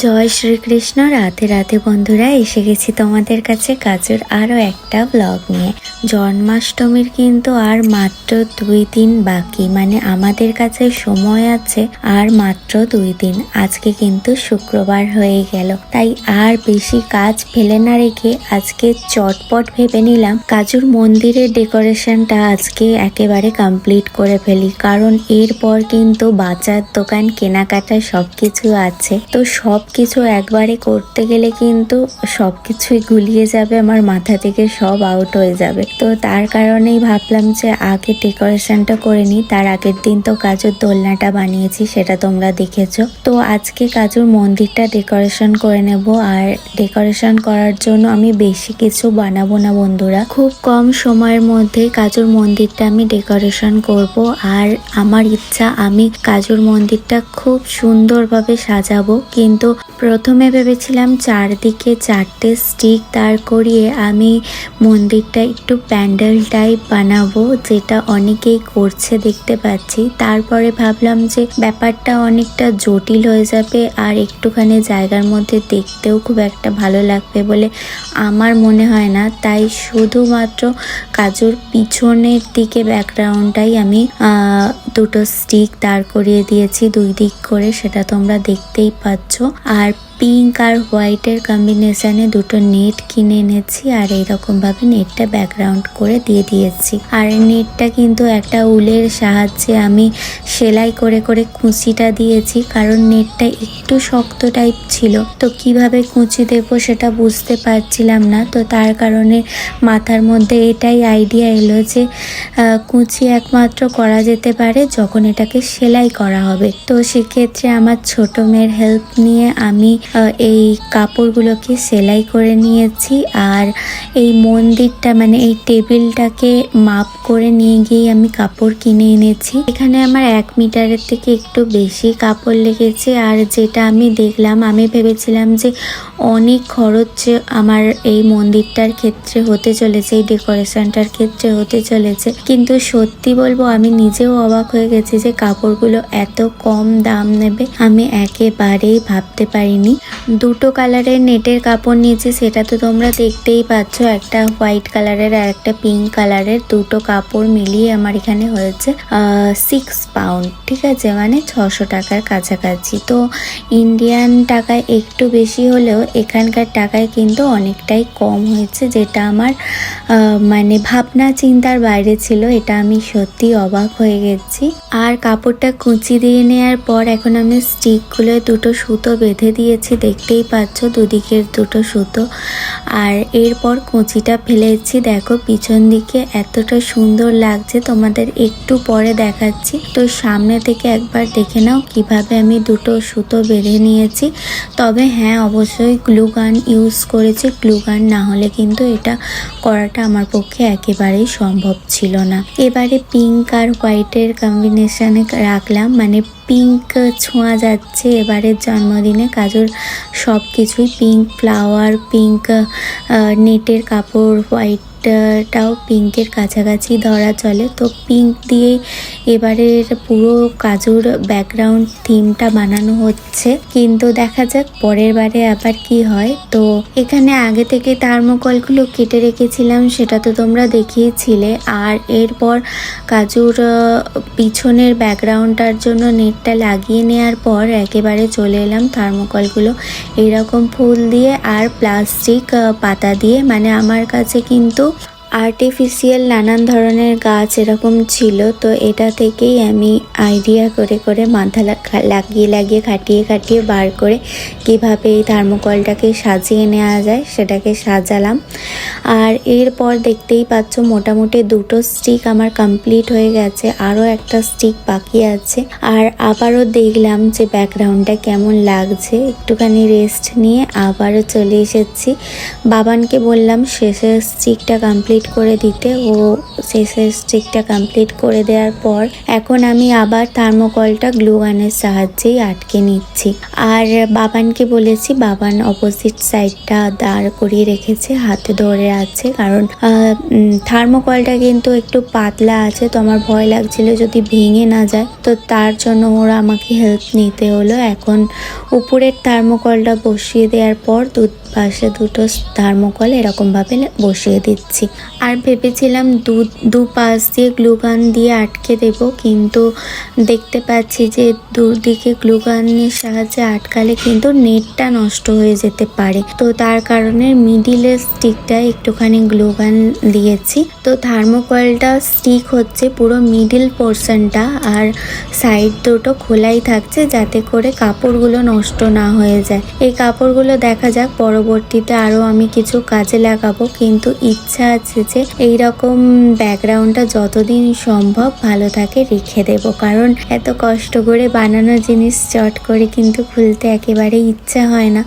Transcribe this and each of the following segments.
জয় শ্রীকৃষ্ণ। রাধে রাধে বন্ধুরা, এসে গেছি তোমাদের কাছে কাজুর আরও একটা ব্লগ নিয়ে। জন্মাষ্টমীর কিন্তু আর মাত্র 2 দিন বাকি, মানে আমাদের কাছে সময় আছে আর মাত্র 2 দিন। আজকে কিন্তু শুক্রবার হয়ে গেল, তাই আর বেশি কাজ ফেলে না রেখে আজকে চটপট ভেবে নিলাম কাজুর মন্দিরের ডেকোরেশনটা আজকে একেবারে কমপ্লিট করে ফেলি, কারণ এরপর কিন্তু বাজার দোকান কেনাকাটা সবকিছু আছে। তো সবকিছু একবারে করতে গেলে কিন্তু সবকিছুই গুলিয়ে যাবে, আমার মাথা থেকে সব আউট হয়ে যাবে। তো তার কারণেই ভাবলাম যে আগে ডেকোরেশনটা করে নিই। তার আগের দিন তো কাজুর দোলনাটা বানিয়েছি, সেটা তোমরা দেখেছো। তো আজকে কাজুর মন্দিরটা ডেকোরেশন করে নেব। আর ডেকোরেশন করার জন্য আমি বেশি কিছু বানাবো না বন্ধুরা, খুব কম সময়ের মধ্যে কাজুর মন্দিরটা আমি ডেকোরেশন করব। আর আমার ইচ্ছা আমি কাজুর মন্দিরটা খুব সুন্দরভাবে সাজাবো। কিন্তু প্রথমে ভেবেছিলাম চারদিকে 4টে স্টিক দাঁড় করিয়ে আমি মন্দিরটা একটু প্যান্ডেল টাইপ বানাবো, যেটা অনেকেই করছে দেখতে পাচ্ছি। তারপরে ভাবলাম যে ব্যাপারটা অনেকটা জটিল হয়ে যাবে আর একটুখানি জায়গার মধ্যে দেখতেও খুব একটা ভালো লাগবে বলে আমার মনে হয় না। তাই শুধুমাত্র কাজুর পিছনের দিকে ব্যাকগ্রাউন্ডটাই আমি দুটো স্টিক দাঁড় করিয়ে দিয়েছি 2 দিক করে, সেটা তোমরা দেখতেই পাচ্ছ। আর পিঙ্ক আর হোয়াইটের কম্বিনেশনে দুটো নেট কিনে এনেছি আর এইরকম ভাবে নেটটা ব্যাকগ্রাউন্ড করে দিয়ে দিয়েছি। আর নেটটা কিন্তু একটা উলের সাহায্যে আমি সেলাই করে করে কুঁচিটা দিয়েছি, কারণ নেটটা একটু শক্ত টাইপ ছিল। তো কিভাবে কুঁচি দেবো সেটা বুঝতে পারছিলাম না। তো তার কারণে মাথার মধ্যে এটাই আইডিয়া এলো যে কুঁচি একমাত্র করা যেতে পারে যখন এটাকে সেলাই করা হবে। তো সেক্ষেত্রে আমার ছোট মেয়ের হেল্প নিয়ে আমি এই কাপড়গুলোকে সেলাই করে নিয়েছি। আর এই মন্দিরটা মানে এই টেবিলটাকে মাপ করে নিয়ে গিয়ে আমি কাপড় কিনে এনেছি। এখানে আমার 1 মিটারের থেকে একটু বেশি কাপড় লেগেছে। আর যেটা আমি দেখলাম, আমি ভেবেছিলাম যে অনেক খরচ আমার এই মন্দিরটার ক্ষেত্রে হতে চলেছে, এই ডেকোরেশনটার ক্ষেত্রে হতে চলেছে। কিন্তু সত্যি বলবো আমি নিজেও অবাক হয়ে গেছি যে কাপড়গুলো এত কম দাম নেবে আমি একেবারেই ভাবতে পারিনি। 2টো কালারের নেটের কাপড় নিয়েছি, সেটা তো তোমরা দেখতেই পাচ্ছ। একটা হোয়াইট কালারের আর একটা পিঙ্ক কালারের। 2টো কাপড় মিলিয়ে আমার এখানে হয়েছে 6 পাউন্ড, ঠিক আছে, মানে 600 টাকার কাছাকাছি। তো ইন্ডিয়ান টাকায় একটু বেশি হলেও এখানকার টাকায় কিন্তু অনেকটাই কম হয়েছে, যেটা আমার মানে ভাবনা চিন্তার বাইরে ছিল। এটা আমি সত্যি অবাক হয়ে গেছি। আর কাপড়টা কুচি দিয়ে নেওয়ার পর এখন আমি স্টিকগুলো 2টো সুতো বেঁধে দিয়েছি, দেখতেই পাচ্ছ দুদিকের 2টো সুতো। আর এরপর কুচিটা ফেলেছি। দেখো পিছন দিকে এতটা সুন্দর লাগছে, তোমাদের একটু পরে দেখাচ্ছি। তো সামনে থেকে একবার দেখে নাও কিভাবে আমি 2টো সুতো বেঁধে নিয়েছি। তবে হ্যাঁ, অবশ্যই গ্লু গান ইউজ করেছি, গ্লু গান না হলে কিন্তু এটা করাটা আমার পক্ষে একেবারেই সম্ভব ছিল না। এবারে পিঙ্ক আর হোয়াইটের কম্বিনেশনে রাখলাম, মানে পিঙ্ক ছোঁয়া যাচ্ছে এবারের জন্মদিনে কাজুর সব কিছুই পিঙ্ক, ফ্লাওয়ার পিঙ্ক, নেটের কাপড় হোয়াইটটাও পিঙ্কের কাছাকাছি ধরা চলে। তো পিঙ্ক দিয়েই এবারের পুরো কাজুর ব্যাকগ্রাউন্ড থিমটা বানানো হচ্ছে, কিন্তু দেখা যাক পরের বারে আবার কি হয়। তো এখানে আগে থেকে থার্মোকলগুলো কেটে রেখেছিলাম, সেটা তো তোমরা দেখিয়েছিলে। আর এরপর কাজুর পিছনের ব্যাকগ্রাউন্ডটার জন্য নেটটা লাগিয়ে নেওয়ার পর একেবারে চলে এলাম থার্মোকলগুলো এরকম ফুল দিয়ে আর প্লাস্টিক পাতা দিয়ে। মানে আমার কাছে কিন্তু আর্টিফিশিয়াল নানান ধরনের গাছ এরকম ছিল, তো এটা থেকেই আমি আইডিয়া করে করে মাথা লাগিয়ে খাটিয়ে বার করে কিভাবে এই থার্মোকলটাকে সাজিয়ে নেওয়া যায় সেটাকে সাজালাম। আর এরপর দেখতেই পাচ্ছ মোটামুটি 2টো স্টিক আমার কমপ্লিট হয়ে গেছে, আরও একটা স্টিক বাকি আছে। আর আবারও দেখলাম যে ব্যাকগ্রাউন্ডটা কেমন লাগছে, একটুখানি রেস্ট নিয়ে আবারও চলে এসেছি। বাবানকে বললাম শেষের স্টিকটা কমপ্লিট কমপ্লিট করে দিতে। ও শেষের স্টিকটা কমপ্লিট করে দেওয়ার পর এখন আমি আবার থার্মোকলটা গ্লু গানের সাহায্যেই আটকে নিচ্ছি। আর বাবানকে বলেছি, বাবান অপোজিট সাইডটা দাঁড় করিয়ে রেখেছে, হাতে ধরে আছে, কারণ থার্মোকলটা কিন্তু একটু পাতলা আছে, তো আমার ভয় লাগছিল যদি ভেঙে না যায়, তো তার জন্য ওরা আমাকে হেল্প নিতে হলো। এখন উপরের থার্মোকলটা বসিয়ে দেওয়ার পর পাশে দুটো থার্মোকল এরকমভাবে বসিয়ে দিচ্ছি। আর ভেবেছিলাম দু পাশ দিয়ে গ্লুগান দিয়ে আটকে দেব, কিন্তু দেখতে পাচ্ছি যে দুদিকে গ্লুগানের সাহায্যে আটকালে কিন্তু নেটটা নষ্ট হয়ে যেতে পারে, তো তার কারণে মিডিলের স্টিকটা একটুখানি গ্লুগান দিয়েছি। তো থার্মোকলটা স্টিক হচ্ছে পুরো মিডিল পোর্শনটা, আর সাইড দুটো খোলাই থাকছে যাতে করে কাপড়গুলো নষ্ট না হয়ে যায়। এই কাপড়গুলো দেখা যাক পরবর্তীতে আরও আমি কিছু কাজে লাগাবো, কিন্তু ইচ্ছা আছে যে এইরকম ব্যাকগ্রাউন্ডটা যতদিন সম্ভব ভালো থাকে রেখে দেব, কারণ এত কষ্ট করে বানানো জিনিস চট করে কিন্তু খুলতে একেবারে ইচ্ছা হয় না।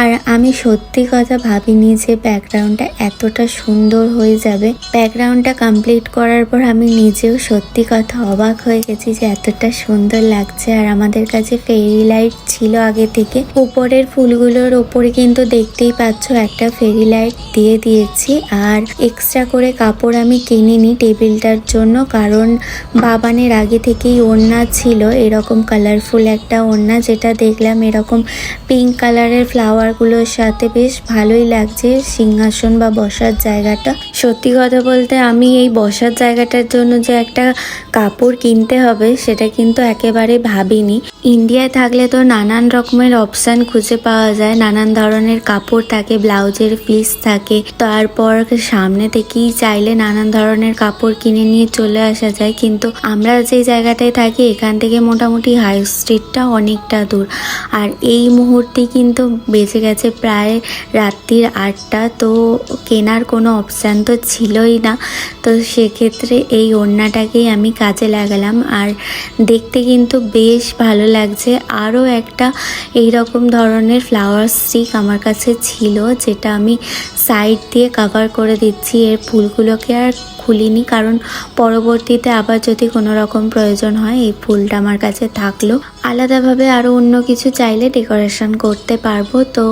আর আমি সত্যি কথা ভাবিনি যে ব্যাকগ্রাউন্ডটা এতটা সুন্দর হয়ে যাবে। ব্যাকগ্রাউন্ডটা কমপ্লিট করার পর আমি নিজেও সত্যি কথা অবাক হয়ে গেছি যে এতটা সুন্দর লাগছে। আর আমাদের কাছে ফেরি লাইট ছিল আগে থেকে, উপরের ফুলগুলোর ওপরে কিন্তু দেখতেই পাচ্ছ একটা ফেরি লাইট দিয়ে দিয়েছি। আর এক্সট্রা করে কাপড় আমি কিনিনি টেবিলটার জন্য, কারণ বাবানের আগে থেকেই ওড়না ছিল এরকম কালারফুল একটা ওড়না, যেটা দেখলাম এরকম পিঙ্ক কালারের ফ্লাওয়ারগুলোর সাথে বেশ ভালোই লাগছে সিংহাসন বা বসার জায়গাটা। সত্যি কথা বলতে আমি এই বসার জায়গাটার জন্য যে একটা কাপড় কিনতে হবে সেটা কিন্তু একেবারে ভাবিনি। ইন্ডিয়ায় থাকলে তো নানান রকমের অপশান খুঁজে পাওয়া যায়, নানান ধরনের কাপড় থাকে, ব্লাউজের পিস থাকে, তারপর সামনে থেকেই চাইলে নানান ধরনের কাপড় কিনে নিয়ে চলে আসা যায়। কিন্তু আমরা যে জায়গাটায় থাকি এখান থেকে মোটামুটি হাই স্ট্রিটটা অনেকটা দূর, আর এই মুহূর্তে কিন্তু বেজে গেছে প্রায় রাত্রির 8টা, তো কেনার কোনো অপশান তো ছিলই না। তো সেক্ষেত্রে এই ওড়নাটাকেই আমি কাজে লাগালাম, আর দেখতে কিন্তু বেশ ভালো লাগছে। আরও একটা এই রকম ধরনের ফ্লাওয়ার স্টিক আমার কাছে ছিল, যেটা আমি সাইড দিয়ে কভার করে দিচ্ছি। এর ফুলগুলোকে আর খুলিনি, কারণ পরবর্তীতে আবার যদি কোনো রকম প্রয়োজন হয় এই ফুলটা আমার কাছে থাকলো। আলাদাভাবে আরও অন্য কিছু চাইলে ডেকোরেশন করতে পারবো। তো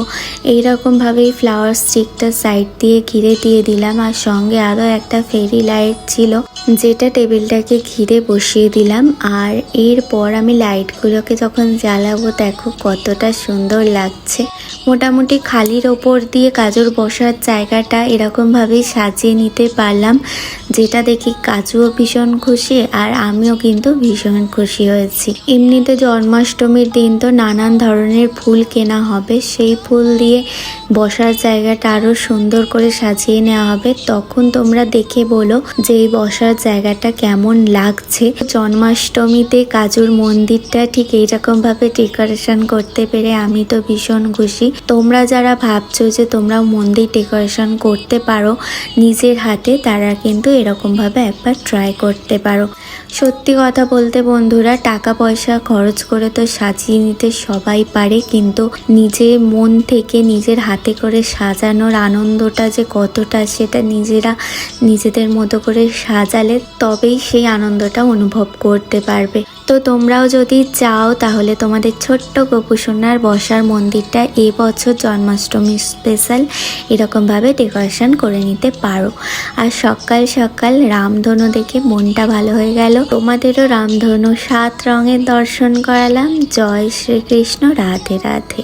এইরকমভাবেই ফ্লাওয়ার স্টিকটা সাইড দিয়ে ঘিরে দিয়ে দিলাম, আর সঙ্গে আরও একটা ফেরি লাইট ছিল যেটা টেবিলটাকে ঘিরে বসিয়ে দিলাম। আর এরপর আমি লাইটগুলোকে যখন জ্বালাবো দেখো কতটা সুন্দর লাগছে। মোটামুটি খালির ওপর দিয়ে কাজুর বসার জায়গাটা এরকমভাবেই সাজিয়ে নিতে পারলাম, যেটা দেখি কাজুও ভীষণ খুশি আর আমিও কিন্তু ভীষণ খুশি হয়েছি। এমনিতে জন্মাষ্টমীর দিন তো নানান ধরনের ফুল কেনা হবে, সেই ফুল দিয়ে বসার জায়গাটা আরও সুন্দর করে সাজিয়ে নেওয়া হবে। তখন তোমরা দেখে বলো যে এই বসার জায়গাটা কেমন লাগছে। জন্মাষ্টমীতে কাজুর মন্দিরটা ঠিক এইরকমভাবে ডেকোরেশন করতে পেরে আমি তো ভীষণ খুশি। তোমরা যারা ভাবছো যে তোমরা মন্দির ডেকোরেশন করতে পারো নিজের হাতে, তারা কিন্তু এরকমভাবে একবার ট্রাই করতে পারো। সত্যি কথা বলতে বন্ধুরা, টাকা পয়সা খরচ করে তো সাজিয়ে নিতে সবাই পারে, কিন্তু নিজের মন থেকে নিজের হাতে করে সাজানোর আনন্দটা যে কতটা সেটা নিজেরা নিজেদের মতো করে সাজালে তবেই সেই আনন্দটা অনুভব করতে পারবে। তো তোমরাও যদি চাও তাহলে তোমাদের ছোট্ট গোপুসোনার বসার মন্দিরটা এবছর জন্মাষ্টমী স্পেশাল এরকমভাবে ডেকোরেশন করে নিতে পারো। আর সকাল সকাল রামধনু দেখে মনটা ভালো হয়ে গেল। তোমাদেরও রামধনু 7 রঙের দর্শন করালাম। জয় শ্রীকৃষ্ণ, রাধে রাধে।